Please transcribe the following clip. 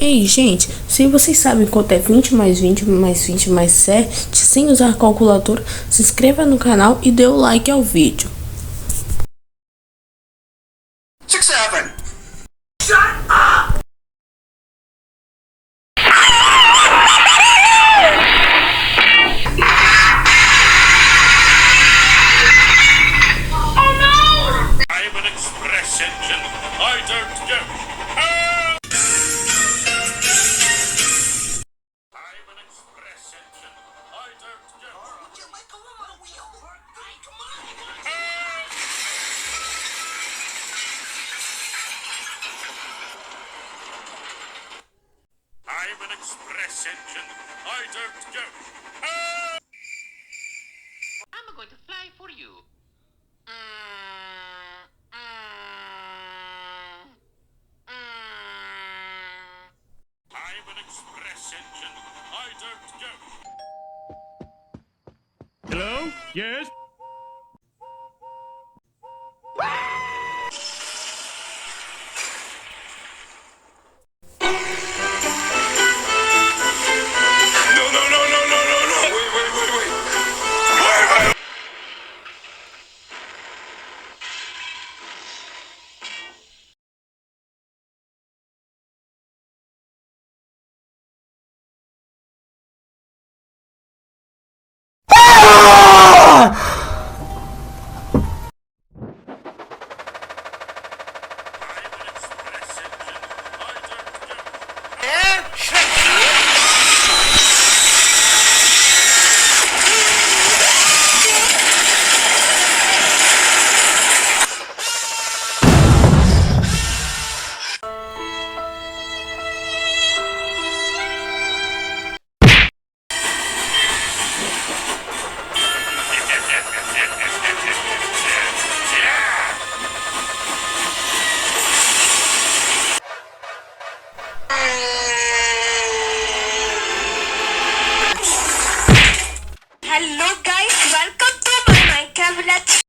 Ei, gente, se vocês sabem quanto é 20 mais 20 mais 20 mais 7 sem usar calculadora, se inscreva no canal e dê o like ao vídeo. 6, 7. I'm an express engine. I don't go. I'm an express engine. I don't go. I'm an express engine. I don't go. I'm going to fly for you. I'm an express engine. I don't go. Hello? Yes? No. Wait. I'm an express engine. I don't go. Hello guys, welcome to my Minecraft.